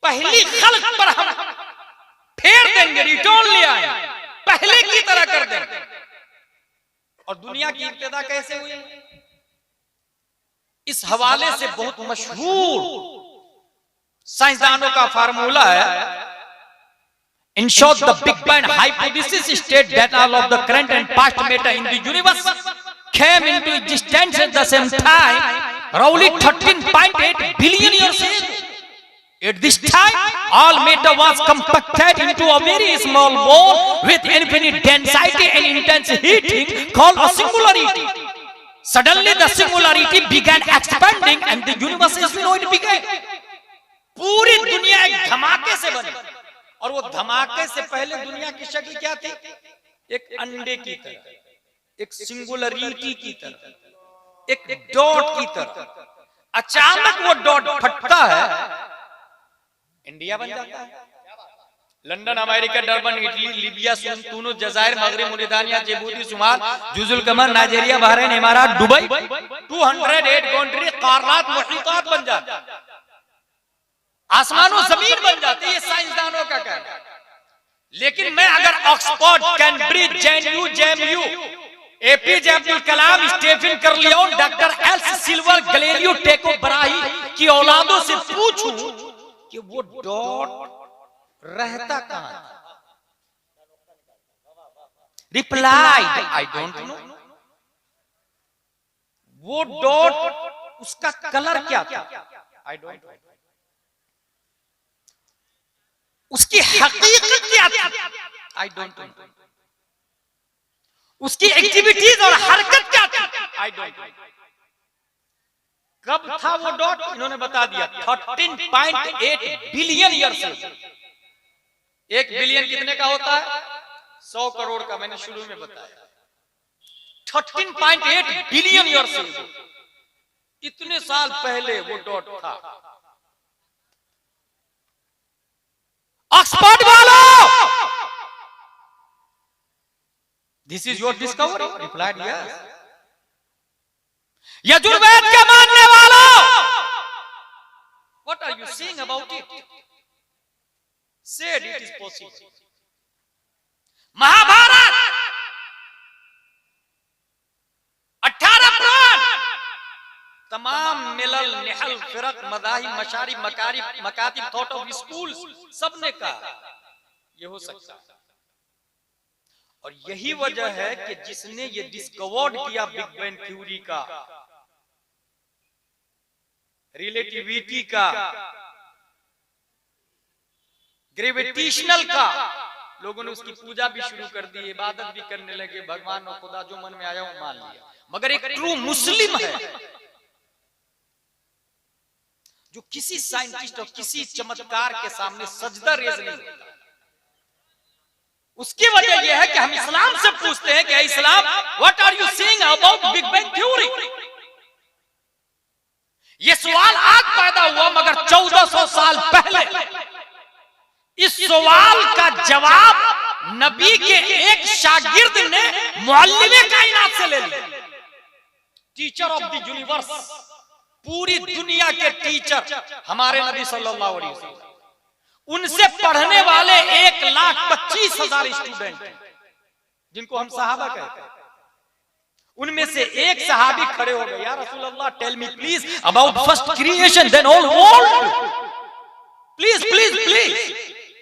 पहली खल्क पर हम फेर देंगे, रिटर्न ले आएंगे, पहले की तरह कर देंगे। और दुनिया की इब्तिदा कैसे हुई? इस हवाले से बहुत मशहूर साइंसदानों का फार्मूला है, In short, the Big Bang hypothesis states that all of the current and past matter in the universe came into existence at the same time, roughly 13.8 billion years ago. At this time, all matter was compacted into a very small ball with infinite density and intense heating called a singularity. Suddenly, the singularity began expanding and the universe as we know it began. पूरी दुनिया एक धमाके से बनी, और वो धमाके से पहले दुनिया की शक्ल क्या थी? एक अंडे की तरह, एक सिंगुलरिटी की तरह, एक डॉट की तरह। अचानक वो डॉट फटता है, इंडिया बन जाता है। London, America, Durban, Italy, Libya, तुनिस, जजायर, मगरब, मौरितानिया, जिबूती, सोमाल, जुजुल कमर, नाइजीरिया, बहरीन, इमारात, दुबई, 208 कंट्री, कारनात, मुहीतात बन जाते हैं, आसमानों जमीन बन जाती है। ये साइंसदानों का कहना है। लेकिन मैं अगर Oxford, Cambridge, JNU, APJ Abdul Kalam, Stephen Corleone, doctor L Silver, Galileo, Tycho Brahe की औलादों से पूछूं कि वो डॉट रहता कहां था, रिप्लाइड आई डोंट नो। वो डॉट, उसका कलर क्या था, आई डोंट नो। उसकी हकीकत क्या थी, आई डोंट नो। उसकी एक्टिविटीज और हरकत क्या थी, आई डोंट नो। कब था वो डॉट? इन्होंने बता दिया 13.8 बिलियन ईयर्स। 1 बिलियन कितने का होता है? 100 करोड़ का। मैंने शुरू में बताया 13.8 बिलियन ईयर्स। इतने साल पहले वो डॉट था। ऑक्सफोर्ड वालों, this is your discovery, replied yes. Yajurveda के मानने वालों, what are you saying about it? Said it is possible. Mahabharata 18 Purana, तमाम मिलल, निहल, फिरक, मदाहिब, मशारी, मकारी, मकातिब, थॉट ऑफ स्कूल, सबने कहा ये हो सकता है। और यही वजह है कि जिसने ये डिस्कवर्ड किया बिग बैंग थ्योरी का, रिलेटिविटी का, ग्रेविटेशनल का, लोगों ने उसकी पूजा भी शुरू कर दी, इबादत भी करने लगे। भगवान और खुदा जो मन में आया वो मान लिया। मगर एक ट्रू मुस्लिम है जो किसी साइंटिस्ट और किसी चमत्कार के सामने सजदा रेज नहीं होता। उसकी वजह यह है कि हम इस्लाम से पूछते हैं कि इस्लाम, what are you saying about big bang theory? यह सवाल आज पैदा हुआ, मगर 1400 साल पहले इस सवाल का जवाब नबी के एक शागिर्द ने मुअल्लिमे कायनात से ले लिया। टीचर ऑफ द यूनिवर्स, पूरी दुनिया के टीचर हमारे नबी सल्लल्लाहु अलैहि वसल्लम। उनसे पढ़ने वाले 1,25,000 स्टूडेंट हैं, जिनको हम सहाबा कहते हैं। उनमें से एक सहाबी खड़े हो गए, या रसूल अल्लाह, tell me please about first creation then all world, please please please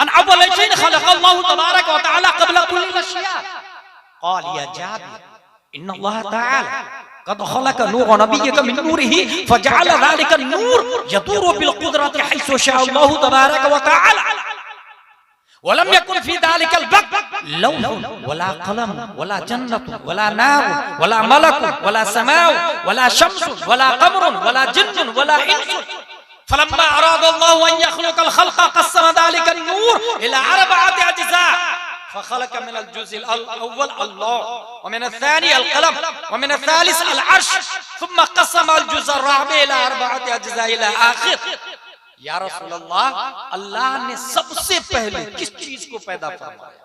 अन अव्वल शैइन खलक़ल्लाहु तबारक व तआला क़ब्ल कुल्लि अशिया। क़ाल या जाबिर इन्न अल्लाह तआला क़द खलक़ नूर नबिय्यक मिन नूरिही फजअल ज़ालिका नूर यदूरु बिल क़ुदरति हैसु शाअ अल्लाहु तबारक व तआला वलम यकुन फी ज़ालिकल वक़्त लौह वला क़लम वला जन्नत वला नार वला मलक वला समाउ वला शम्स वला क़मर वला जिन्न वला इंस फलम्मा अरादा अल्लाहु अन यख़लुक़ल ख़ल्क़ क़स्सम ज़ालिका नूर इला अर्बअति अज्ज़ा फख़लक़ मिनल जुज़्इल अव्वल अल्लाह व मिनल सानी अल क़लम व मिनल सालिस अल अर्श थुम्मा क़स्सम अल जुज़्अ अर्रबअ इला अर्बअति अज्ज़ा इला आखिर। या रसूल अल्लाह, अल्लाह ने सबसे पहले किस चीज को पैदा फरमाया?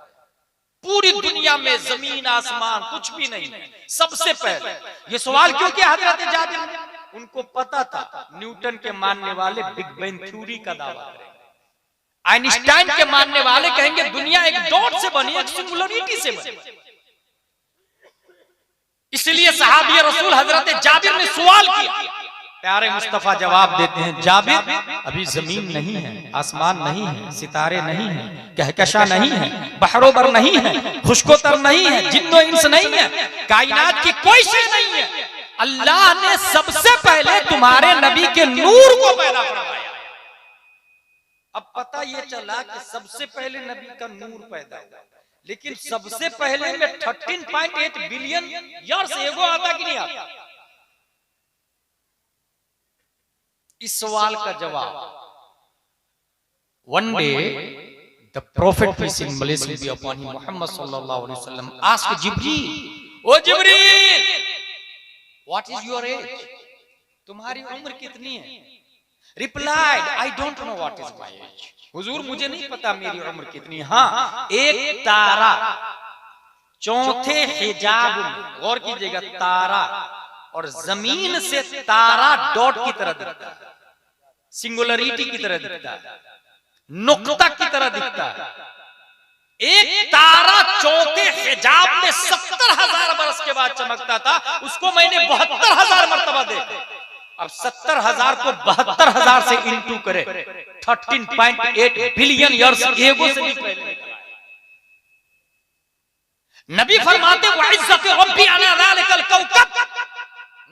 पूरी दुनिया में जमीन आसमान कुछ भी नहीं, सबसे पहले। ये सवाल क्यों किया हजरत जाबिर ने? उनको पता था न्यूटन के मानने वाले बिग बैंग थ्योरी का दावा करेंगे, आइंस्टाइन के मानने वाले कहेंगे दुनिया एक डॉट से बनी, एक सिंगुलरिटी से बनी। इसलिए सहाबी रसूल हजरत जाबिर ने सवाल किया, प्यारे मुस्तफा जवाब देते हैं, जाबिर अभी जमीन नहीं है, आसमान नहीं है, सितारे नहीं है, कहकशा नहीं है, बहरोबर नहीं है, खुशकोतर नहीं है, जिन्नो इंस नहीं है, कायनात की कोई चीज नहीं है। अल्लाह ने सबसे पहले तुम्हारे नबी के नूर को पैदा करवाया। अब पता ये चला कि सबसे पहले नबी का नूर पैदा हुआ, लेकिन सबसे पहले में 13.8 बिलियन ईयर्स एगो आता कि नहीं आता? इस सवाल का जवाब one day the prophet peace and blessing be upon him Muhammad सल्लल्लाहु अलैहि वसल्लम asked Jibril, O Jibril what is your age, तुम्हारी उम्र कितनी है? Replied, I don't know what is my age, हुजूर मुझे नहीं पता मेरी उम्र कितनी। हाँ, एक तारा चौथे हिजाब में, गौर कीजिएगा, तारा और जमीन से तारा डॉट की तरह दिखता है, सिंगुलरिटी की तरह दिखता है, नुक्ता की तरह दिखता है। एक तारा चौथे हिजाब में 70,000 बरस के बाद चमकता था, उसको मैंने 72,000 मर्तबा देखा। अब 70,000 को 72,000 से इंटू करे, 13.8 बिलियन ईयर्स एगो से भी पहले। नबी फरमाते व इज्जत रब्बी अला ज़ालिकल कौकब,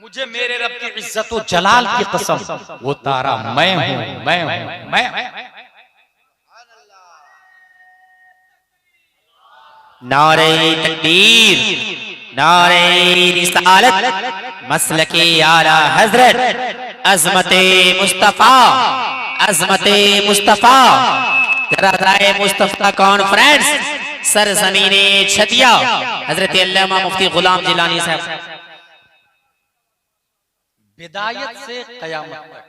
मुझे मेरे रब की इज्जत व जलाल की कसम, वो तारा मैं हूं, मैं हूं, मैं। नारे तकबीर, नारे रिसालत, मसलके आला हजरत, अज़मते मुस्तफा, अज़मते मुस्तफा, जराए मुस्तफा कॉन्फ्रेंस, सरजमीने छतिया, हजरत अल्लामा मुफ्ती गुलाम जिलानी साहब। बिदायत से क़यामत तक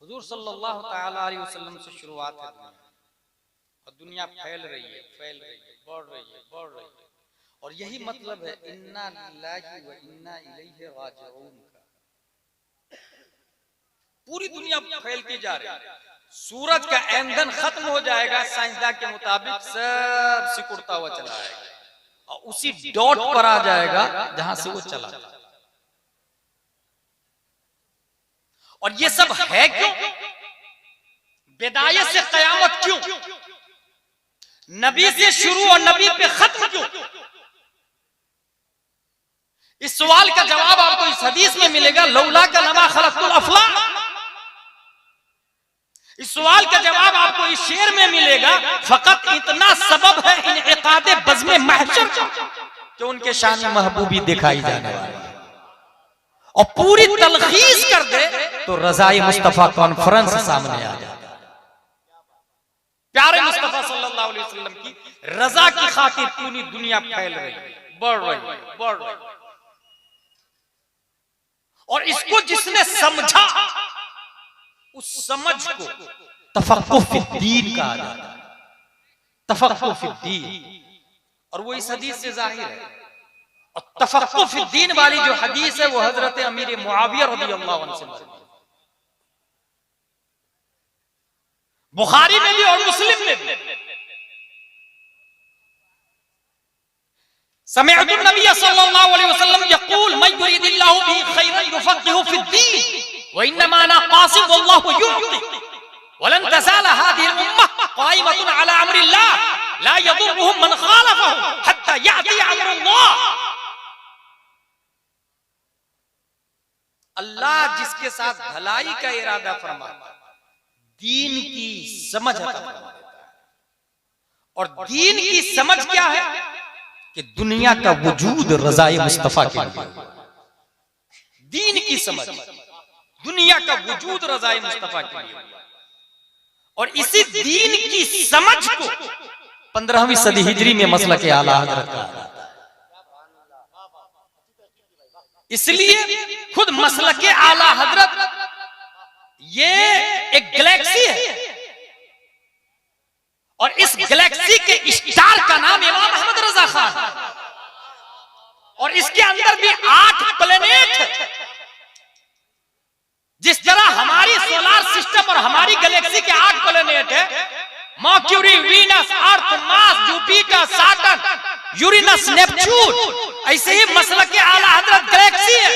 हुजूर सल्लल्लाहु तआला अलैहि वसल्लम से शुरुआत है दुनिया, और दुनिया फैल रही है, फैल रही है, बढ़ रही है, बढ़ रही है। और यही मतलब है इन्ना लिल्लाहि व इन्ना इलैहि राजिऊन का। पूरी दुनिया फैलती जा रही है, सूरज का ईंधन खत्म हो जाएगा, साइंसदान के मुताबिक सब सिकुड़ता हुआ चला जाएगा और उसी डॉट पर आ जाएगा जहां से वो चला। और ये सब है क्यों? बिदायत से क़यामत क्यों? नबी से शुरू और नबी पे खत्म क्यों? इस सवाल का जवाब आपको इस हदीस में मिलेगा, लौला का नमा खलक़तुल अफ़लाक। इस सवाल का जवाब आपको इस शेर में मिलेगा, फकत इतना सबब है इनइक़ाद बज़्म महशर कि उनके शान महबूबी दिखाई जाने वाली है। और पूरी तलखीस कर दे तो रज़ाए मुस्तफा कॉन्फ्रेंस सामने आ जाए। प्यारे मुस्तफा सल्लल्लाहु अलैहि वसल्लम की रजा की खातिर पूरी दुनिया फैल रही है, बढ़ रही है, बढ़ रही है। और इसको जिसने समझा, उस समझ को तफक्कुह फिद्दीन कहा जाता है, तफक्कुह फिद्दीन। और वो इस हदीस से जाहिर है। और तफक्कुह फिद्दीन वाली जो हदीस है वो हजरत अमीर मुआविया रज़ियल्लाहु अन्हु से बुखारी में भी और मुस्लिम में भी। समिअतु नबी सल्लल्लाहु अलैहि वसल्लम यक़ूल मन युरिदिल्लाहु बिही खैरन युफ़क़्क़िहु फ़िद्दीन व इन्नमा अना क़ासिम वल्लाहु युअति वलन तज़ाल हाज़िहिल उम्मह क़ाइमतुन अला अम्रिल्लाह ला यदुर्रुहुम मन ख़ालफ़हु हत्ता यअति अम्रुल्लाह। अल्लाह जिसके साथ भलाई का इरादा फरमाता है, दीन की समझ अता फरमा देता है। और दीन की समझ क्या है कि दुनिया का वजूद रज़ाए मुस्तफा के लिए। दीन की समझ, दुनिया का वजूद रज़ाए मुस्तफा के लिए। और इसी दीन की समझ को 15वीं सदी हिजरी में मसलक आला हज़रत का। इसलिए खुद मसलक आला हज़रत ये एक गैलेक्सी है, और इस गैलेक्सी के स्टार का नाम इमाम अहमद रजा खान। और इसके अंदर भी 8 प्लेनेट है। जिस तरह हमारी सोलार सिस्टम और हमारी गैलेक्सी के 8 प्लेनेट है, Mercury, Venus, Earth, Mars, Jupiter, Saturn, Uranus, Neptune, ऐसे ही मसलक के आला हजरत गैलेक्सी है।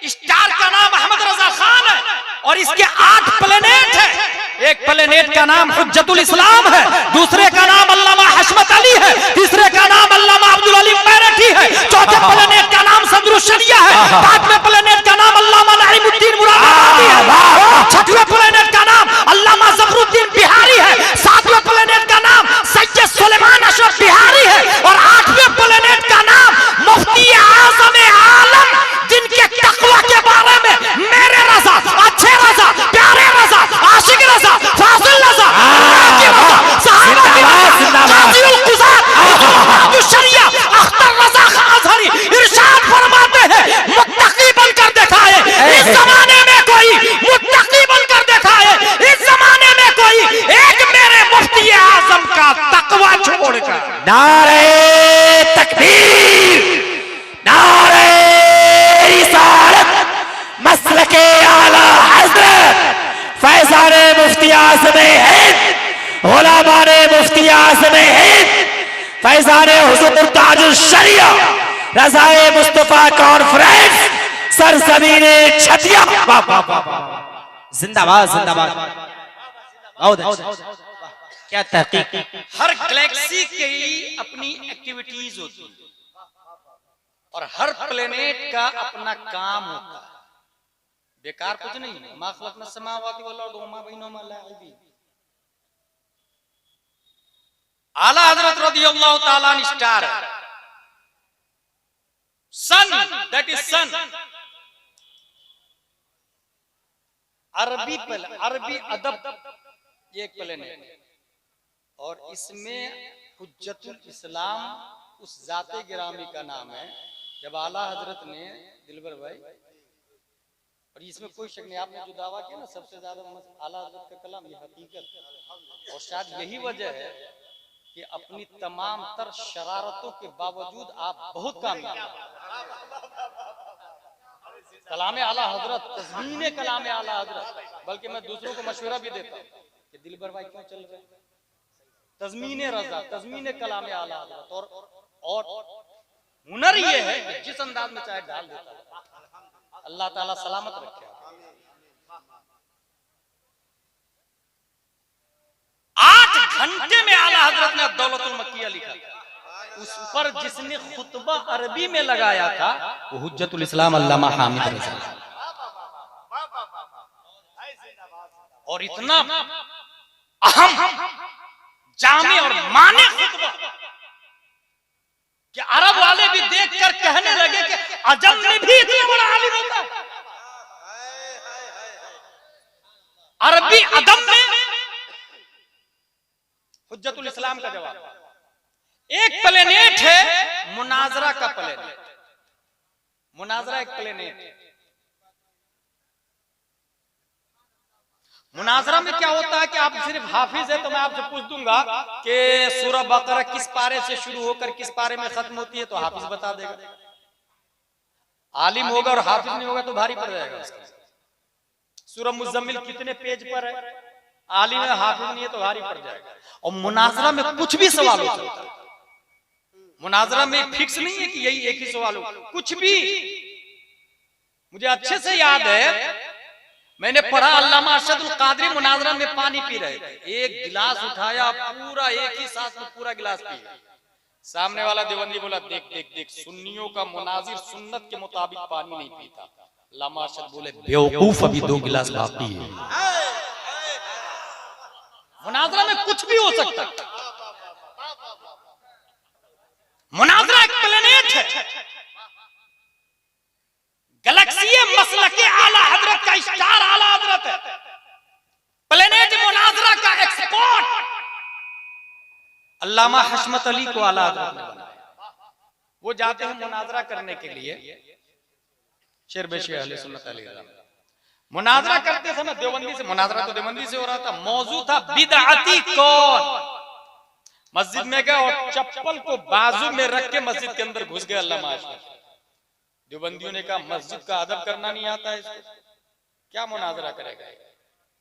स्टार का नाम अहमद रजा खान है और इसके 8 प्लेनेट है। एक प्लेनेट का नाम हुज्जतुल इस्लाम है, दूसरे का नाम अल्लामा हशमत अली है, तीसरे का नाम अल्लामा अब्दुल अली बैरठी है, चौथे प्लेनेट का नाम सदरुश शरिया है, पांचवें प्लेनेट का नाम अल्लामा नईमुद्दीन मुरादाबादी है, छठवें प्लेनेट का नाम अल्लामा जफरुद्दीन बिहारी है, सातवें प्लेनेट का नाम सैयद सुलेमान अशरफ बिहारी है और 8वें प्लेनेट का नाम मुफ्ती आजम आलम, जिनके तकवा के बारे में मेरे रजा, अच्छे रजा, प्यारे रजा, आशिक रजा, फासिल रजा, सहाबा की रजा, काज़ीउल कुज़ात, जो शरिया अख्तर रजा अज़हरी इरशाद फरमाते हैं, मुत्तकी बनकर दिखाए इस जमाने में कोई, मुत्तकी बनकर दिखाए इस जमाने में कोई, एक मेरे मुफ्ती आजम का तकवा छोड़कर। नारे तकबीर, नारे रिसालत, मसलके आला हजरत फैज़ाने मुफ्ती आज़म हिंद, गुलामाने मुफ्ती आज़म हिंद, फैज़ाने हुज़ूर ताजुल शरिया, रज़ाए मुस्तफा कॉन्फ्रेंस, सरज़मीने छतिया। जिंदाबाद जिंदाबाद, बहुत अच्छा, क्या तहकीक। हर गैलेक्सी की अपनी एक्टिविटीज होती है और हर प्लेनेट का अपना काम होता है। बेकार कुछ नहीं है। मा खलक़ना समावाति वल अर्द वमा बैनहुमा लाइबीन। आला हजरत रज़ियल्लाहु ताला अन्हु स्टार, सन, दैट इज सन, अरबी अदब ये एक प्लेनेट और इसमें हुज्जतुल इस्लाम उस जाते गिरामी का नाम है। जब आला हजरत ने दिलबर भाई, और इसमें कोई शक नहीं, आपने जो दावा किया ना सबसे ज्यादा आला हजरत का कलाम, ये हकीकत, और शायद यही वजह है कि अपनी तमाम तर शरारतों के बावजूद आप बहुत कामयाब। कलाम आला हजरत, तज़मीन कलाम आला हजरत, बल्कि मैं दूसरों को मशवरा भी देता हूँ कि दिलबर भाई क्यों चल रहे, तज़मीन रज़ा, तज़मीन कलाम आला हजरत, और हुनर ये है कि जिस अंदाज में चाहे डाल देता है। अल्लाह ताला सलामत रखे। 8 घंटे में आला हजरत ने दौलतुल मक्किया लिखा, उस पर जिसने खुतबा अरबी में लगाया था वो हुज्जतुल इस्लाम अल्लामा हामिद रज़ा, और इतना अहम, जामे और माने खुतबा कि अरब वाले भी देखकर कहने लगे कि अजम में भी इतना बड़ा आलिम होता है। अरबी अदब में हुज्जतुल इस्लाम का जवाब। एक प्लेनेट है मुनाजरा का प्लेनेट, मुनाजरा एक प्लेनेट है। मुनाजरा में क्या होता है कि आप सिर्फ हाफिज है तो मैं आपसे पूछ दूंगा कि सूरह बकरा किस पारे से शुरू होकर किस पारे में खत्म होती है, तो हाफिज बता देगा। आलिम होगा और हाफिज नहीं होगा तो भारी पड़ जाएगा उसका। सूरह मुज़म्मिल कितने पेज पर है, आलिम है हाफिज नहीं है तो भारी पड़ जाएगा। और मुनाजरा में कुछ भी सवाल हो सकता है। मुनाजरा में फिक्स नहीं है कि यही एक ही सवाल हो, कुछ भी। मुझे अच्छे से याद है, मैंने पढ़ा अल्लामा अरशदुल कादरी मुनाजरा में पानी पी रहे थे, एक गिलास उठाया, पूरा एक ही सांस में पूरा गिलास पिया। सामने वाला देवबंदी बोला, देख देख देख, सुन्नियों का मुनाजिर सुन्नत के मुताबिक पानी नहीं पीता। अल्लामा अरशद बोले, बेवकूफ, अभी 2 गिलास बाकी है। मुनाजरा में कुछ भी हो सकता है। मुनाजरा एक प्लेनेट है, गैलेक्सी मसलके आला हजरत का स्टार आला हजरत है। प्लेनेट मुनाजरा का एक्सपर्ट अल्लामा हशमत अली को आला हजरत ने बनाया। वो जाते हैं मुनाजरा करने के लिए, शेर बेशे अहले सुन्नत अली मुनाजरा करते समय देवबंदी से, मुनाजरा तो देवबंदी से हो रहा था, मौजू था बिदअती कौन। मस्जिद में गए और चप्पल को बाजू में रख के मस्जिद के अंदर घुस गए अल्लामा हशमत। देवबंदियों ने कहा मस्जिद का अदब करना नहीं आता है इसको, क्या मुनाजरा करेगा।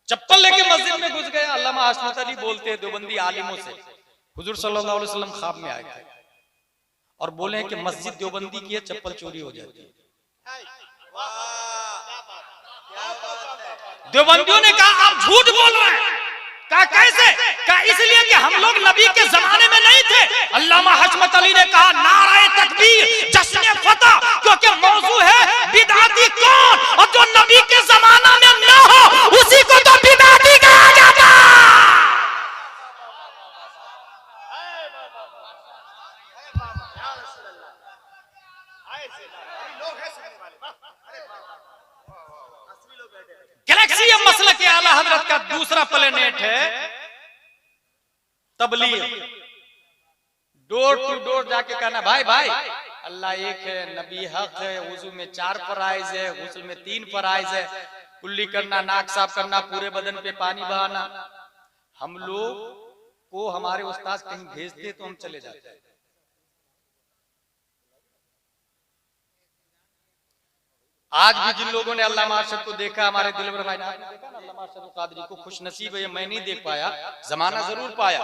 चप्पल लेके मस्जिद में घुस गया। अल्लामा हशमत अली बोलते हैं देवबंदी आलिमों से, हुजूर सल्लल्लाहु अलैहि वसल्लम ख्वाब में आए थे और बोले कि मस्जिद देवबंदी की है, चप्पल चोरी हो जाती है। देवबंदियों ने कहा आप झूठ बोल रहे हैं। कहा कैसे? कहा इसलिए कि हम लोग नबी के जमाने में नहीं थे। अल्लामा हशमत अली ने कहा नारे तकबीर जश्न फतह, क्योंकि मौजू है बिदअती कौन, और जो नबी के जमाना में ना हो उसी को तो बिदअती कहा जाता। गैलेक्सी मसलक के आला हजरत का दूसरा प्लेनेट है तबलीग। डोर टू डोर जाके कहना भाई भाई अल्लाह एक है, नबी हक है, वुजू में 4 फराइज है, गुस्ल में 3 फराइज है, कुल्ली करना, नाक साफ करना, पूरे बदन पे पानी बहाना। हम लोग को हमारे उस्ताद कहीं भेजते तो हम चले जाते। आज भी जिन लोगों ने अल्लामा अरशद को देखा, हमारे दिलबर भाई ने देखा ना अल्लामा अरशद कादरी को, खुश नसीब है मैं नहीं देख पाया, जमाना जरूर पाया।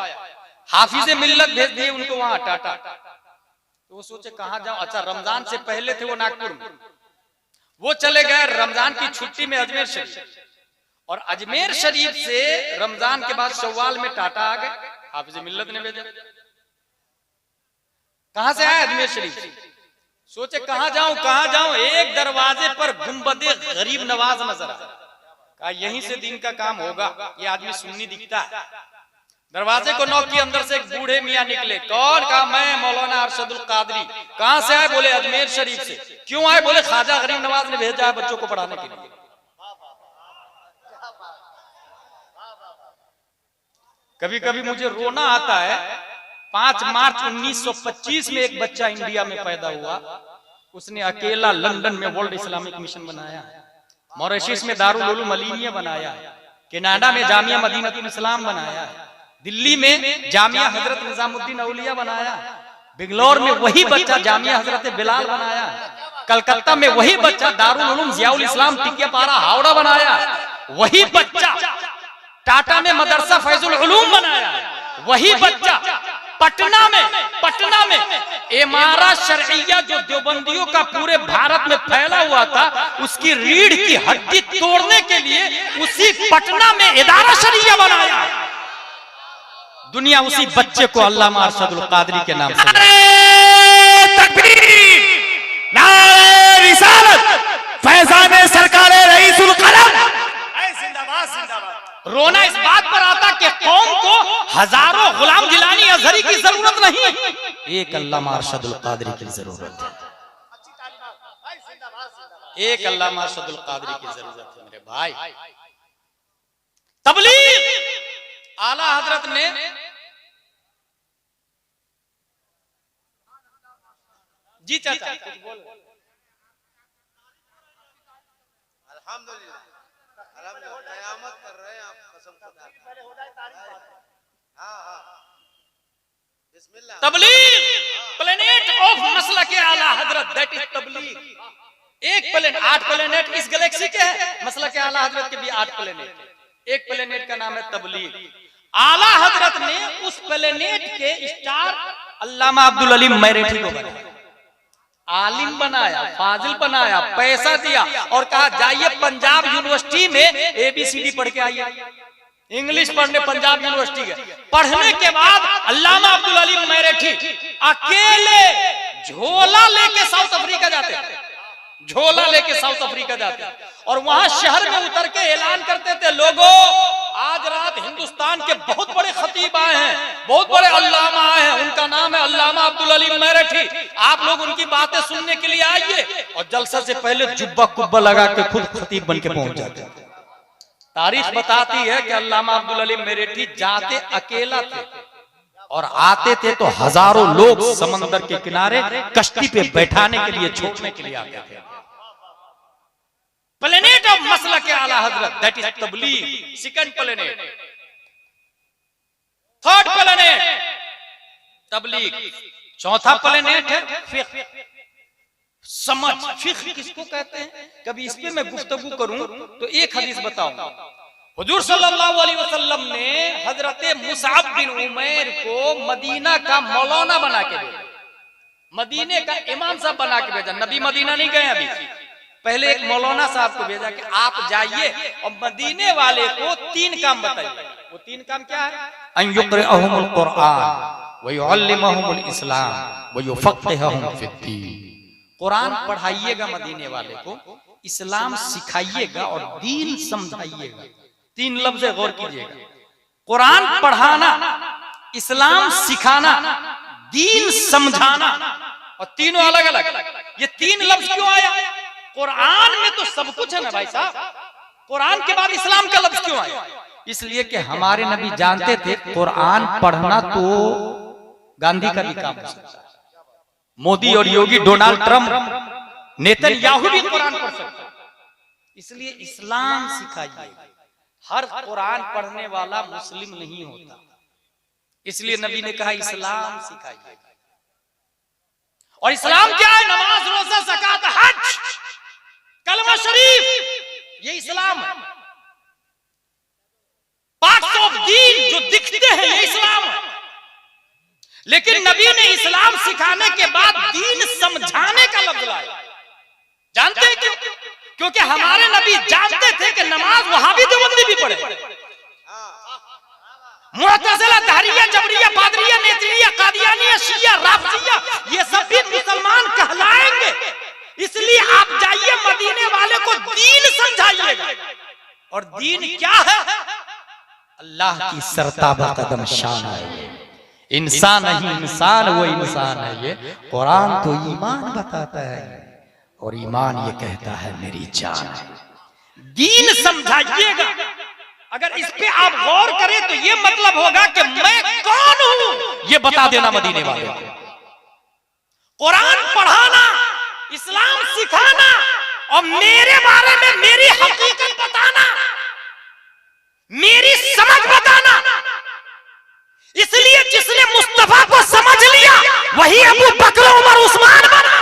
हाफिज मिल्लत भेज दिए उनको वहां टाटा, तो वो सोचे कहां जाऊं। अच्छा रमजान से पहले थे वो नागपुर में, वो चले गए रमजान की छुट्टी में अजमेर शरीफ, और अजमेर शरीफ से रमजान के बाद शव्वाल में टाटा आ गए। हाफिज मिल्लत ने भेजा। कहां से आए? अजमेर शरीफ से। सोचे कहां जाऊं। एक दरवाजे पर गुंबदे गरीब नवाज नजर आया। कहा यहीं से दिन का काम होगा, ये आदमी सुन्नी दिखता है। दरवाजे को नॉक किया, अंदर से एक बूढ़े मियां निकले। कौन? कहा मैं मौलाना अरशदुल कादरी। कहां से आए? बोले अजमेर शरीफ से। क्यों आए? बोले ख्वाजा गरीब नवाज ने भेजा है बच्चों को पढ़ाने के लिए। कभी कभी मुझे रोना आता है। 5 मार्च 1925 में एक बच्चा इंडिया में पैदा हुआ, उसने अकेला लंदन में वर्ल्ड इस्लामिक मिशन बनाया, मॉरिशस में दारुल उलूम अलीमिया बनाया, कनाडा में जामिया मदीनतुल इस्लाम बनाया, दिल्ली में जामिया हजरत निजामुद्दीन औलिया बनाया, बेंगलोर में वही बच्चा जामिया हजरत बिलाल बनाया, कलकत्ता में वही बच्चा दारुल उलूम जियाउल इस्लाम टिकियापारा हावड़ा बनाया, वही बच्चा टाटा में मदरसा फैजुल उलूम बनाया, वही बच्चा पटना में इमारत शरइया जो देवबंदियों का पूरे भारत में फैला हुआ था, उसकी रीढ़ की हड्डी तोड़ने के लिए उसी पटना में इदारा शरिया बनाया। दुनिया उसी बच्चे को अल्लामा अरशदुल कादरी के नाम से। नारे तकबीर, नारे रिसालत, फैजान सरकार रईसुल कलम। रोना इस बात पर आता कि कौम को हजारों गुलाम गिलानी अजहरी की जरूरत नहीं, एक अल्लामा अरशदुल कादरी की जरूरत है। एक अल्लामा अरशदुल कादरी की जरूरत है मेरे भाई। तबलीग आला हजरत ने जी चाचा कुछ बोल। अल्हम्दुलिल्लाह कयामत कर रहे हैं आप, कसम खुदा की। हाँ बिस्मिल्लाह। तबलीग प्लेनेट ऑफ मसलक के आला हजरत, दैट इज तबलीग। एक प्लेनेट, 8 प्लेनेट इस गैलेक्सी के हैं, मसलक के आला हजरत के भी 8 प्लेनेट। एक प्लेनेट का नाम है तबलीग। आला हजरत ने उस प्लेनेट के स्टार अल्लामा अब्दुल अलीम मेरेठी को बनाया, आलिम बनाया, फाजिल बनाया, पैसा दिया और कहा जाइए पंजाब यूनिवर्सिटी में ABCD पढ़ के आइए। इंग्लिश पढ़ने पंजाब यूनिवर्सिटी गए। पढ़ने के बाद अल्लामा अब्दुल अलीम मेरेठी अकेले झोला लेके साउथ अफ्रीका जाते थे, झोला लेके साउथ अफ्रीका जाते और वहां शहर में उतर के ऐलान करते थे, लोगों आज रात हिंदुस्तान के बहुत बड़े खतीब आए हैं, बहुत बड़े अल्लामा आए हैं, उनका नाम है अल्लामा अब्दुल अलीम मेरेठी, आप लोग उनकी बातें सुनने के लिए आइए। और जलसा से पहले जुब्बा कुब्बा लगा के खुद खतीब बन के पहुंच जाते। तारीख बताती है कि अल्लामा अब्दुल अलीम मेरेठी जाते अकेला थे और आते थे तो हजारों लोग समंदर के किनारे कश्ती पे बैठाने के लिए, छोड़ने के लिए आते थे। प्लेनेट ऑफ मसलक के आला हजरत, दैट इज तबलीग। Second planet. थर्ड प्लेनेट तबलीग। चौथा प्लेनेट है फिक्ह। समझ फिक्र किसको कहते हैं, कभी इस पे मैं गुफ्तगू करूं तो एक हदीस बताऊं। हुजूर सल्लल्लाहु अलैहि वसल्लम ने हजरत मुसअब बिन उमैर को मदीना का मौलाना बना के भेजा, मदीने का इमाम साहब बना के भेजा। नबी मदीना नहीं गए अभी, पहले एक मौलाना साहब को भेजा कि आप जाइए और मदीने वाले को 3 काम बताइए। वो 3 काम क्या है? अन युक़रिअहुमुल कुरआन व युअल्लिमुहुमुल इस्लाम व युफ़क़्क़िहुहुम फ़िद्दीन। कुरान पढ़ाइएगा मदीने वाले को, इस्लाम सिखाइएगा और दीन समझाइएगा। 3 लफ्ज़ गौर कीजिएगा, कुरान पढ़ाना, इस्लाम सिखाना, दीन समझाना, और तीनों अलग अलग। ये 3 लफ्ज क्यों आया? कुरान में तो सब कुछ है ना भाई साहब, कुरान के बाद इस्लाम का लफ्ज क्यों आया? इसलिए कि हमारे नबी जानते थे कुरान पढ़ना तो गांधी का भी काम हो सकता है, मोदी और योगी, डोनाल्ड ट्रम्प, नेतन्याहू भी कुरान पढ़ सकते हैं। इसलिए इस्लाम सिखाइए। हर कुरान पढ़ने वाला मुस्लिम नहीं होता, इसलिए नबी ने कहा इस्लाम सिखाइए। और इस्लाम क्या है? नमाज, रोजा, ज़कात, हज, कलमा शरीफ, ये इस्लाम है। पार्ट्स ऑफ दीन जो दिखते हैं ये इस्लाम है। लेकिन नबी ने इस्लाम सिखाने के बाद दीन समझाने का लफ्ज लाया। जानते हैं क्यों? क्योंकि हमारे नबी जानते थे कि नमाज वहाबी देवबंदी भी पढ़े, मुअतज़िला, दहरिया, जबरिया, पादरिया, नेतरिया, कादियानिया, शिया, राफिजिया, ये सब भी मुसलमान कहलाएंगे। इसलिए आप जाइए मदीने वाले को दीन समझाइएगा। और दीन क्या है? अल्लाह की सरताबा कदम शान है ये, इंसान नहीं इंसान वो इंसान है ये। कुरान तो ईमान बताता है और ईमान ये कहता है मेरी जान है। दीन समझाइएगा। अगर इस पे आप गौर करें तो ये मतलब होगा कि मैं कौन हूं ये बता देना मदीने वाले को। कुरान पढ़ाना, इस्लाम सिखाना और मेरे बारे में मेरी हकीकत बताना, मेरी समझ बताना। इसलिए जिसने मुस्तफा को समझ लिया वही अबू बकर, उमर, उस्मान बना,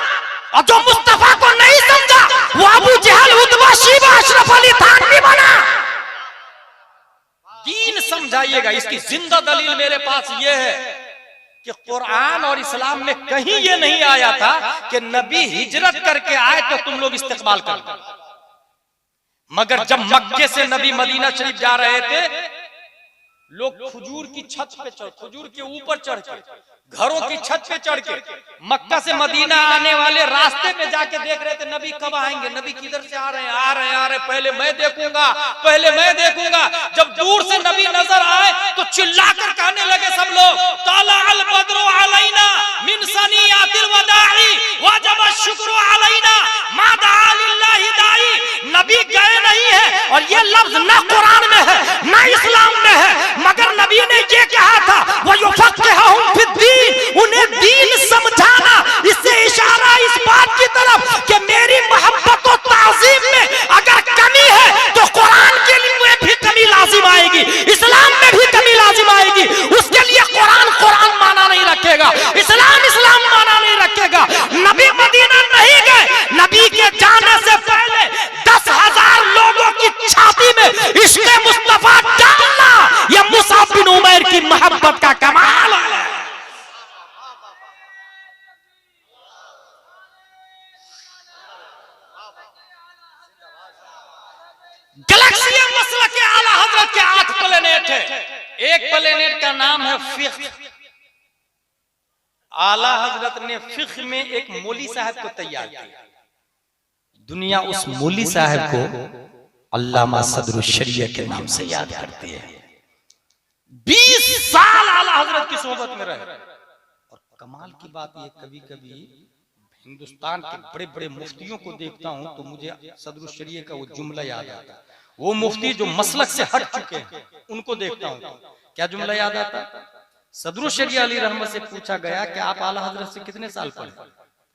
और जो मुस्तफा को नहीं समझा वो अबू जहल, उतबा, शीबा, अशरफ अली थानवी बना। दीन समझाइएगा। इसकी जिंदा दलील मेरे पास ये है कि कुरान और इस्लाम में कहीं ये नहीं आया था कि नबी हिजरत करके आए तो तुम लोग इस्तेकबाल कर लो। मगर जब मक्के से नबी मदीना शरीफ जा रहे थे, लोग खजूर की छत पे चढ़, खजूर के ऊपर चढ़ के, घरों की छत पे चढ़ के मक्का से मदीना आने वाले रास्ते में जाके देख रहे थे नबी कब आएंगे, नबी किधर से आ रहे हैं, आ रहे हैं, आ रहे, पहले मैं देखूंगा, पहले मैं देखूंगा। जब दूर से नबी नजर आए तो चिल्लाकर कहने लगे सब लोग, ताला अल बद्रु अलैना मिन सनियातिल वदाई वजब शुक्र अलैना मा दआ लिल्लाहि दाई। नबी गए नहीं है, और ये लफ्ज ना कुरान में है ना इस्लाम में है, मगर नबी ने ये कहा था वो युफ़क़्क़िहुहुम फ़िद्दीन, उन्हें दीन समझाना। इससे इशारा इस बात की तरफ कि मेरी मोहब्बत और ताज़ीम में अगर कमी है तो कुरान के लिए भी कमी लाजिम आएगी, इस्लाम में भी कमी लाजिम आएगी। उसके लिए कुरान कुरान माना नहीं रखेगा, इस्लाम इस्लाम माना नहीं रखेगा। नबी मदीना नहीं गए, नबी के जाने से पहले 10,000 लोगों की छाती में इश्क़े मुस्तफा डालना, यह मुसअब बिन उमैर की मोहब्बत का कमाल है। गैलेक्सी मसलक के आला हजरत के 8 प्लेनेट है। एक प्लेनेट का नाम है फिक्र। आला हजरत ने फिक्र में एक मौली साहब को तैयार किया। दुनिया उस मौली साहब को अल्लामा सदरुल शरिया के नाम से याद करती है। 20 साल आला हजरत की सोहबत में रहे। और कमाल की बात ये, कभी कभी हिंदुस्तान के बड़े बड़े मुफ्तियों को देखता हूं तो मुझे सदरुल शरिया का वो जुमला याद आता है। वो मुफ्ती जो मसलक से हट चुके हैं उनको देखता हूं तो क्या जुमला याद आता है? सदरुल शरिया अली रहमत से पूछा गया कि आप आला हजरत से कितने साल पढ़े?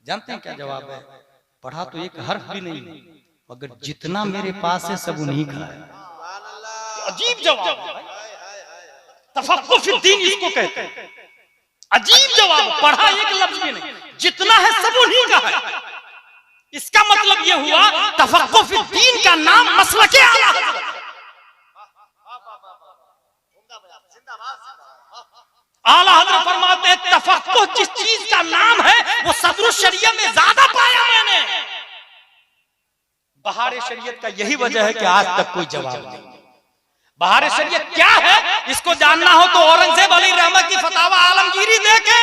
जानते हैं क्या जवाब है? पढ़ा तो एक हर्फ भी नहीं, मगर जितना मेरे पास है सब उन्हीं का है। अजीब जवाब, तफक्कुह फी दीन इसको कहते हैं। अजीब जवाब, पढ़ा एक लफ्ज भी नहीं, जितना है सब उन्हीं का है। इसका मतलब यह हुआ तफक्कुह फी दीन का नाम मसलके आला हज़रत। आला हज़रत फरमाते हैं तफक्कुह जिस चीज का नाम है वो सदरुल शरिया में ज्यादा पाया मैंने। बहार शरीयत का यही वजह है कि आज तक कोई जवाब नहीं। बहार शरीयत क्या है इसको जानना हो तो औरंगजेब अली रहमत की फतावा आलमगीरी देखे।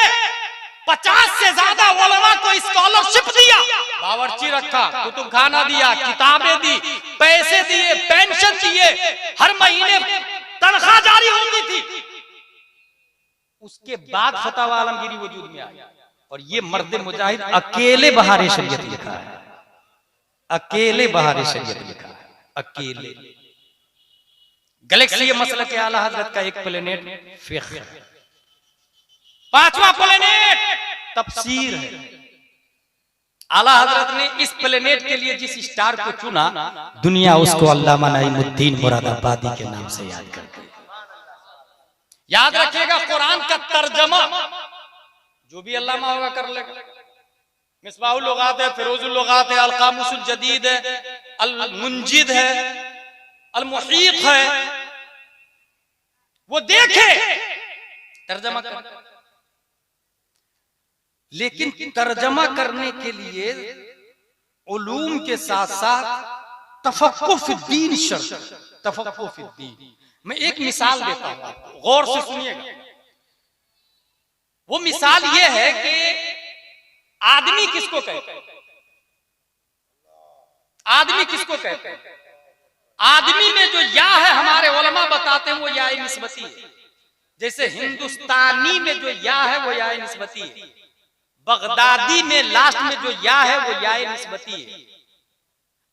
50 से ज्यादा उलमा को स्कॉलरशिप दिया, बावर्ची रखा, कुतुबखाना दिया, किताबें दी, पैसे दिए, पेंशन दिए, हर महीने तनख्वाह जारी होती थी। उसके बाद फतावा आलमगीरी वजूद में आई और ये मर्द मुजाहिद अकेले बहार शरीयत लिखा है, अकेले बहार शरीयत लिखा है, अकेले। गैलेक्सी मसलक के आला हजरत का एक प्लेनेट फिक्र है, 5वां प्लेनेट तफसीर है। आला हजरत ने इस प्लेनेट के लिए जिस स्टार को चुना दुनिया उसको अल्लामा नईमुद्दीन मुरादाबादी के नाम से याद करती है। याद रखिएगा कुरान का तर्जमा जो भी अल्लामा होगा कर लेगा। मिसबाहुल लुगात है, फिरोजुल लुगात है, अल कामुसुल जदीद है, अल मुंजिद है, अल मुहीत है, वो देखे तर्जमा कर। लेकिन तर्जमा करने के लिए उलूम के साथ साथ तफक्कुह फी दीन शर्त। तफक्कुह फी दीन मैं एक मिसाल देता हूं आपको, गौर से सुनिएगा। वो मिसाल ये है कि आदमी किसको कहते हैं? आदमी किसको कहते हैं? आदमी में जो या है हमारे उलमा बताते हैं वो या निस्बती है। जैसे हिंदुस्तानी में जो या है वो या निस्बती है, बगदादी में लास्ट में जो या है वो या निस्बती है,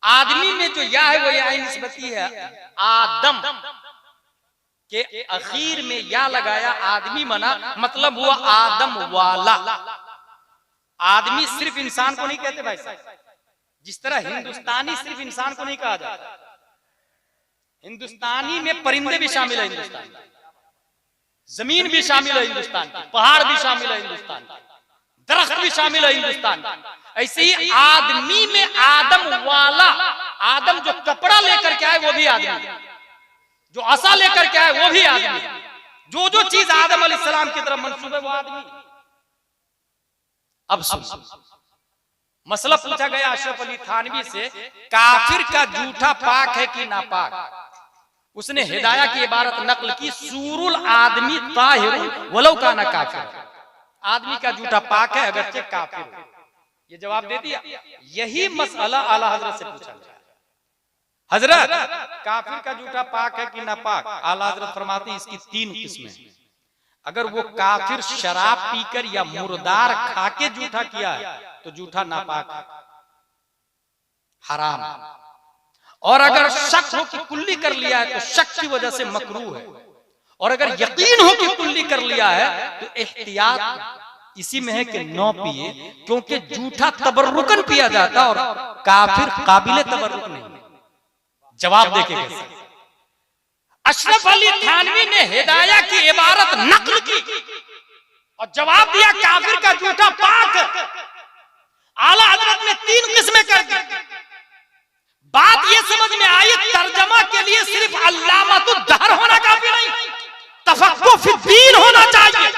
आदमी में जो या है वो या निस्बती है। आदम के अखीर में या लगाया, आदमी मना, मतलब हुआ आदम वाला। आदमी सिर्फ इंसान को नहीं कहते भाई साहब, जिस तरह हिंदुस्तानी सिर्फ इंसान को नहीं कहा जाता। हिंदुस्तानी में परिंदे भी शामिल है, हिंदुस्तान जमीन भी शामिल है, हिंदुस्तान पहाड़ भी शामिल है, हिंदुस्तान दरख्त भी शामिल है, हिंदुस्तान। ऐसे ही आदमी में आदम वाला, आदम जो कपड़ा लेकर के आए वो भी आदमी, जो असा लेकर के आए वो भी आदमी, जो चीज आदम अलैहिस्सलाम की तरफ मंसूब है वो आदमी। अब सुन, मसला पूछा गया अशरफ अली थानवी से, काफिर का जूठा पाक है कि नापाक? उसने हिदाया की इबारत नकल की, सूरुल आदमी ताहिरुन वलौ काना काफिर। आदमी का जूठा पाक है अगरचे काफिर हो। ये जवाब दे दिया। यही मसला आला हजरत से पूछा गया, हजरत काफिर का जूठा पाक है कि नापाक? आला हजरत फरमाते हैं इसकी 3 किस्में हैं। अगर वो काफिर शराब पीकर या मुर्दार खाके जूठा किया है तो जूठा नापाक है, हराम। और अगर शक हो कि कुल्ली कर लिया है तो शक की वजह से मकरूह है, और अगर यकीन हो कि कुल्ली कर लिया है तो एहतियात इसी में है कि न पिए, क्योंकि जूठा तबर्रुकन पिया जाता और काफिर काबिले तबर्रुक नहीं। जवाब देके कैसे? अशरफ अली थानवी ने हिदाया की इबारत नकल की और जवाब दिया काफिर का जूठा पाक। आला हजरत ने 3 किस्में कर दी। बात यह समझ में आई तर्जमा के लिए सिर्फ अल्लामातुद दहर होना काफी नहीं, तफक्कुह फी दीन होना चाहिए।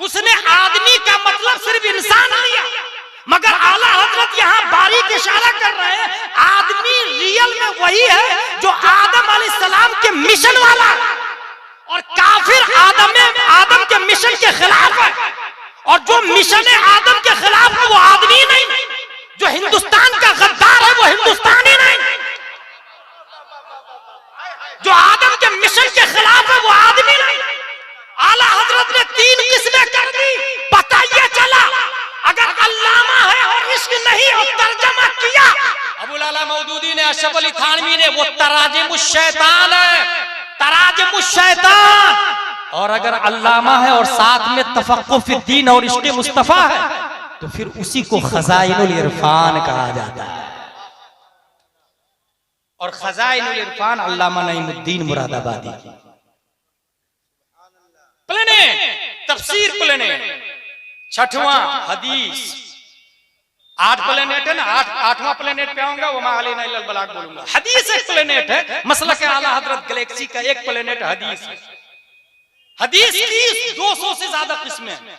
उसने आदमी का मतलब सिर्फ इंसान लिया, मगर आला हजरत यहाँ बारीक इशारा कर रहे हैं, आदमी रियल में वही है जो आदम अलैहिस्सलाम के मिशन वाला, और काफिर आदम के मिशन के खिलाफ है। और जो मिशन आदम के खिलाफ है वो आदमी नहीं, जो हिंदुस्तान का गद्दार है वो हिंदुस्तानी नहीं, जो आदम के मिशन के खिलाफ है वो आदमी नहीं। आला हजरत ने 3 किस्में कर दी। पता ये चला अगर अल्लामा है और इश्क नहीं और तर्जमा किया, अबुल आला मौदूदी ने, अशरफ अली थानवी ने, वो तराजिमुश शैतान है, तराजिमुश शैतान। और अगर अल्लामा है और साथ में तफक्कुह फी दीन और इश्क मुस्तफा है तो फिर उसी को खजाइनुल इरफान कहा जाता है। और खजाइनुल इरफान अल्लामा नईमुद्दीन मुरादाबादी की प्लेनेट, तफसीर प्लेनेट, 6वां हदीस 8 प्लेनेट है ना, 8वां प्लेनेट पे आऊंगा वो मैं अली नहीं बलाग बोलूंगा। हदीस एक प्लेनेट है, मसलक आला हजरत गैलेक्सी का एक प्लेनेट हदीस है। हदीस की 200 से ज्यादा किस्में हैं।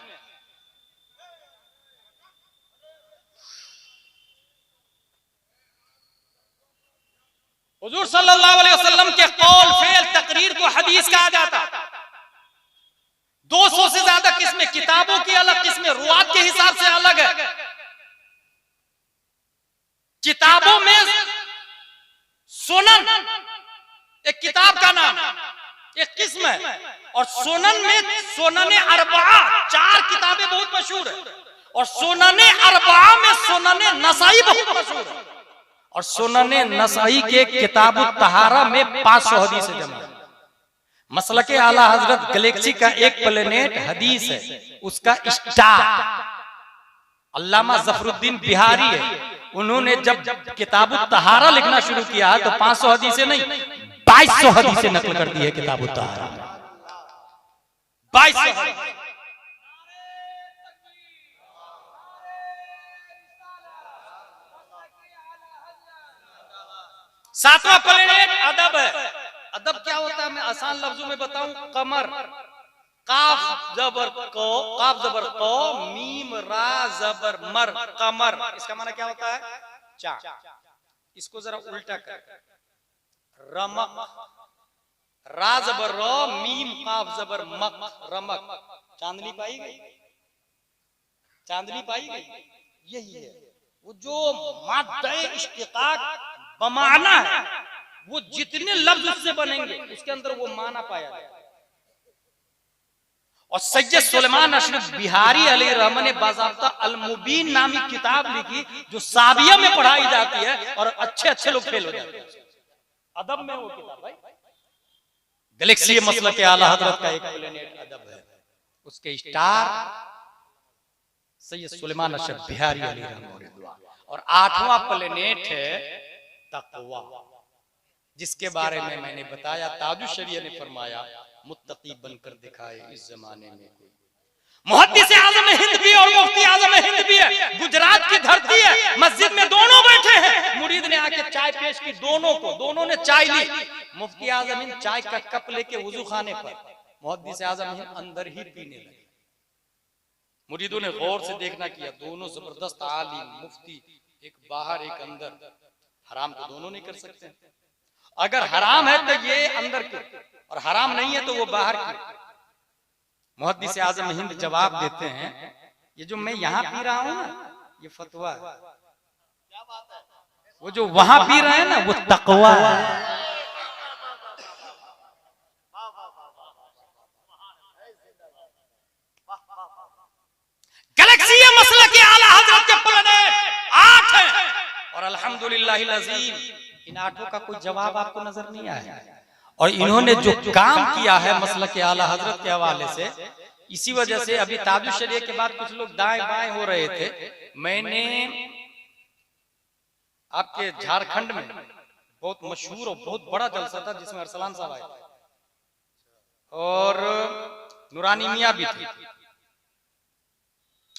हुजूर सल्लल्लाहु अलैहि वसल्लम के कौल फेल तकरीर को हदीस कहा जाता। 200 से ज्यादा किस्में, किताबों की अलग किस्में, रुवात के हिसाब से अलग है। किताबों में सुनन एक किताब का नाम, एक किस्म है, और सुनन में सुनने अरबा 4 किताबें बहुत मशहूर है, और सुनने अरबा में सुनने नसाई बहुत मशहूर है, और सुनने नसाई के किताब तहारा में 500 हदीस जमा है। मसलके आला हजरत गैलेक्सी का एक प्लेनेट हदीस है, उसका स्टार अल्लामा जफरुद्दीन बिहारी है। उन्होंने जब किताब तहारा लिखना शुरू किया तो 500 हदीसें नहीं 2200 हदीसें नकल कर दी है किताब तहारा। 2200। सातवां प्लेनेट अदब है। अदब क्या होता है मैं आसान लफ्जों में बताऊं, कमर, काफ जबर को, काफ जबर को, मीम रा जबर मर, कमर। इसका माना क्या होता है? चांद। इसको जरा उल्टा कर, रमक, रा जबर रो, मीम काफ जबर मक, रमक। चांदनी पाई गई, चांदनी पाई गई। यही है वो जो माद्दा इश्तिकाक बमाना है, वो जितने लफ्ज उससे बनेंगे उसके अंदर वो माना पाया जाए। और सैयद सुलेमान अशरफ बिहारी अलैहि रहमत ने बाज़ाब्ता अल मुबीन नामी किताब लिखी जो साबिया में पढ़ाई जाती है और अच्छे अच्छे लोग फेल हो जाते हैं। अदब में वो किताब भाई गैलेक्सी मसलक आला हजरत का एक प्लेनेट अदब है, उसके स्टार सैयद सुलेमान अशरफ बिहारी अलैहि रहमत। और 8वां प्लेनेट है तक़वा, जिसके बारे में मैंने बताया ताजुश शरीयत ने फरमाया मुत्तकी बनकर दिखाए इस जमाने में कोई। मुहद्दिस आज़म हिंद भी और मुफ्ती आज़म हिंद भी है, गुजरात की धरती है, मस्जिद में दोनों बैठे हैं। मुरीद ने आके चाय पेश की दोनों को, दोनों ने चाय ली। मुफ्ती आज़म हिंद चाय का कप लेके वुजू खाने पर, मुहद्दिस आज़म हिंद अंदर ही पीने लगे। मुरीदों ने गौर से देखना किया, दोनों जबरदस्त आलिम मुफ्ती, एक बाहर एक अंदर। हराम तो दोनों नहीं कर सकते, अगर हराम है तो ये अंदर के, और हराम नहीं है तो वो बाहर के। मुहद्दिस आज़म हिंद जवाब देते हैं, ये जो मैं यहाँ पी रहा हूँ ना ये फतवा है, वो जो वहां पी रहे हैं ना वो तकवा है। गैलेक्सी मसला के आला हजरत के प्लेनेट 8 हैं, और अल्हम्दुलिल्लाहिल अज़ीम इन 8 का कोई जवाब आपको नजर नहीं आया। और इन्होंने जो काम किया है मसलक के आला हजरत के हवाले से, इसी वजह से अभी ताजुश शरीयत के बाद कुछ लोग दाएं बाएं हो रहे थे। मैंने आपके झारखंड में बहुत मशहूर और बहुत बड़ा जलसा था जिसमें अरसलान साहब आए थे और नूरानी मियां भी थी।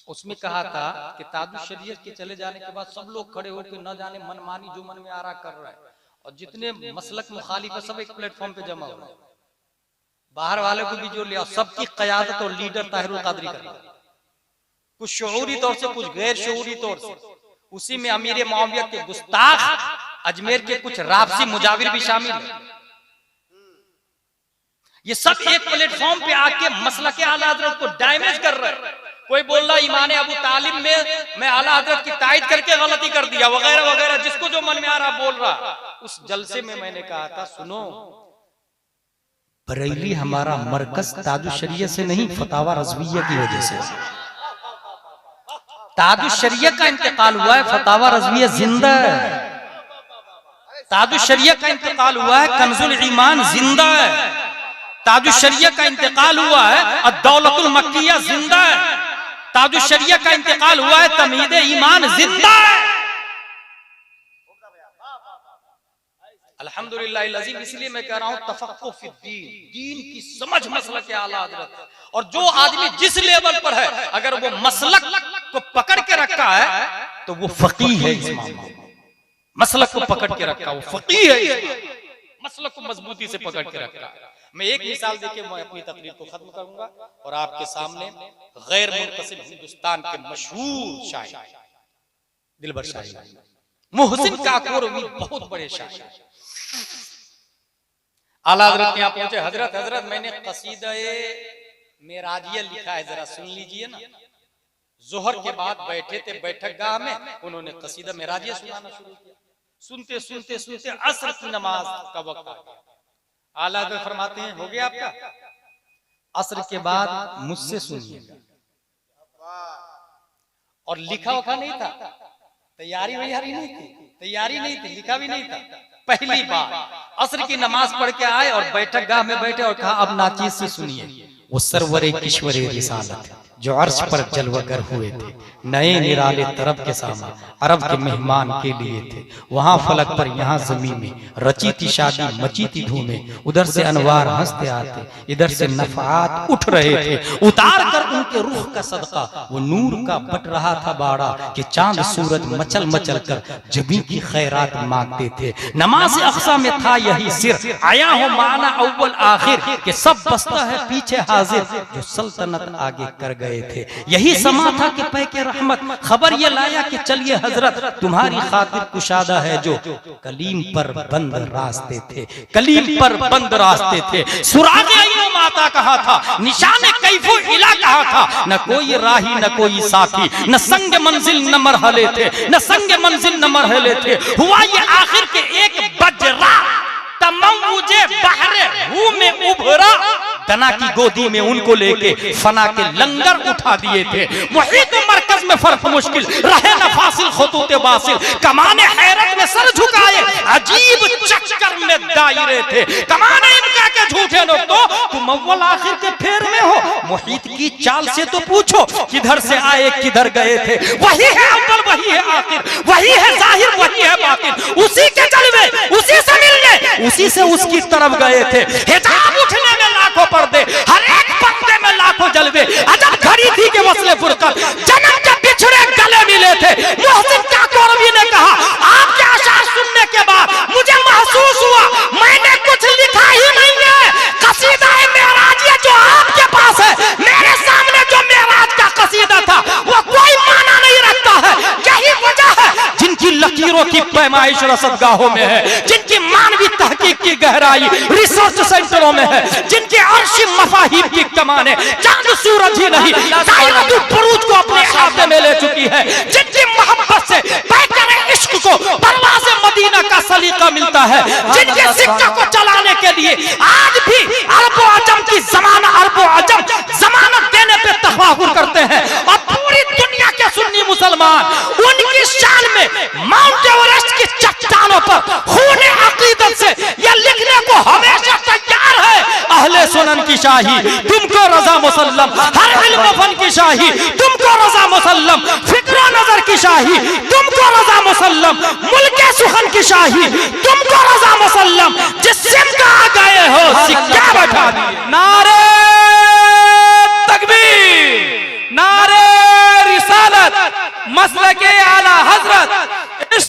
उसमें कहा था कि ताजुश शरीयत के चले जाने के बाद सब लोग खड़े होकर न जाने मनमानी जो मन में आ रहा कर रहा है, और जितने मसलक मुखालिफ है सब एक प्लेटफॉर्म पे जमा हुआ है। बाहर वाले को भी जोड़ लिया, सबकी क़यादत और लीडर ताहिरुल कादरी कर रहा है, कुछ शऊरी तौर से कुछ गैर शऊरी तौर से। उसी में अमीर मुआविया के गुस्ताख अजमेर के कुछ राफसी मुजाविर भी शामिल है। ये सब एक प्लेटफॉर्म पे आके मसलक आला हजरत को डैमेज कर रहे हैं। कोई बोल रहा ईमान अबू तालिब में मैं आला हजरत की तायद करके गलती कर दिया वगैरह वगैरह, जिसको जो मन में आ रहा बोल रहा। उस जलसे में मैंने कहा था सुनो, बरेली हमारा मरकज ताजुश शरीयत से नहीं फतावा रज़विया की वजह से। ताजुश शरीयत का इंतकाल हुआ है, फतावा रज़विया जिंदा है। ताजुश शरीयत का इंतकाल हुआ है, कंजुल ईमान जिंदा है। ताजुश शरीयत का इंतकाल हुआ है, अद-दौलतुल मक्किया जिंदा है। ताजुश शरीयत का इंतकाल हुआ है, तमीद ईमान जिंदा है। अल्हम्दुलिल्लाह अज़ीम। इसलिए मैं कह रहा हूँ तफक्कुह फी दीन, दीन की समझ मसलक आला हज़रत। और जो आदमी जिस लेवल पर है अगर वो मसलक को पकड़ के रखा है तो वो फकीह है इस मामले में, मसलक को पकड़ के रखा, वो फकीह है, मसलक को मजबूती से पकड़ के रखा। मैं एक मिसाल देके मैं अपनी तकरीर को खत्म करूंगा और आपके सामने गैर मुंतसिब हिंदुस्तान के मशहूर शायर दिलबर शायर मोहसिन काकोर बहुत बड़े शायर आला हजरत यहाँ पहुंचे। हजरत मैंने कसीदा मेराजिया लिखा है, जरा सुन लीजिए ना। जोहर के बाद बैठे थे बैठक गाह में, उन्होंने कसीदा मेराजिया सुनाना शुरू किया। सुनते सुनते सुनते असर की नमाज का वक्त आ गया। आला हजरत फरमाते हैं, हो गया आपका? असर के बाद मुझसे सुनिएगा। और लिखा उखा नहीं था, तैयारी नहीं थी, लिखा भी नहीं था। पहली बार असर की नमाज पढ़ के आए और बैठक गाह में बैठे और कहा, अब नाचीज से सुनिए। वो सरवरे किश्वरे रिसालत जो अर्श पर जलवागर हुए थे, नए निराले तरब के सामा अरब के मेहमान के लिए थे। वहां फलक पर यहाँ जमीन में रची थी शादी, मची थी धूमें। उधर से अनवार हंसते आते, इधर से नफात उठ रहे थे। उतार कर उनके रूह का सदका वो नूर का बट रहा था बाड़ा, कि चांद सूरज मचल मचल कर जबी की खैरात मांगते थे। नमाज अक्सा में था यही सिर, आया हो माना अव्वल आखिर, कि सब बसता है पीछे हाजिर, जो सल्तनत आगे कर गए थे। यही समा था कि पैके रहमत खबर ये लाया कि चलिए हजरत, तुम्हारी खातिर कुशादा है जो कलीम पर बंद रास्ते थे, कलीम पर बंद रास्ते थे। सुराग आईनो माता कहा था, निशाने कैफो इला कहा था। न कोई राही न कोई साथी, न संग मंजिल न मरहले थे, न संग मंजिल न मरहले थे। हुआ ये आखिर के एक बजरा तमाम मुझे बहरे हूं में उभरा, दना की गोदी में उनको लेके फना के लंगर उठा दिए थे। वही तो मरकज में फर्क मुश्किल रहे न फासिल खतूत बासिल, कमाने हैरत में सर झुकाए अजीब चक्कर में दायरे थे। कमाने इनका के झूठे लोग तो तुम अव्वल आखिर के फेर में हो। मुहीत की चाल से तो पूछो किधर से आए किधर गए थे। वही है अव्वल वही है आखिर, वही है जाहिर वही है बातिन, उसी के जलवे उसी से मिलने उसी से उसकी तरफ गए थे। हिजाब उठने में लाखों पर्दे, हर एक पर्दे में लाखों जलवे। अजब घड़ी थी कि वस्ले फुरकत जन्म के बिछड़े गले मिले थे। मोहसिन काकोरवी ने कहा, आपके अशार सुनने के बाद मुझे महसूस हुआ मैंने कुछ लिखा ही नहीं है। कसीदा मेराजिया जो आपके पास है, मेरे सामने जो मेराज का कसीदा था वो कोई माना नहीं रखता है। यही वजह है जिनकी लकीरों की पैमाइश रसदगाहों में है, जिनकी मानवी तहकीक की गहराई रिसर्च सेंटरों में है, जिनके अर्शी मफाहिम की कमाने चांद सूरज ही नहीं कायनातुल बुरूज को अपने हाथ में ले चुकी है, जिनकी मोहब्बत से पैकर इश्क को परवाज़े मदीना का सलीका मिलता है, जिनके सिक्का को चलाने के लिए आज भी अरबो अजम की जमानत देने पे तफाहुर करते हैं। और पूरी दुनिया के सुन्नी मुसलमान उनकी शान में माउंट एवरेस्ट की चट्टानों पर खूने अकीदत से यह लिखने को हमेशा तैयार है, अहले सुनन की शाही तुमको रजा मुसल्लम, हर इल्म फन की शाही तुमको रजा मुसल्लम, फिक्र नजर की शाही तुमको रजा मुसल्लम, मुल्के सुखन की शाही तुमको रजा मुसल्लम। जिस सिम का आ गए हो सिक्का बैठा दिए। नारे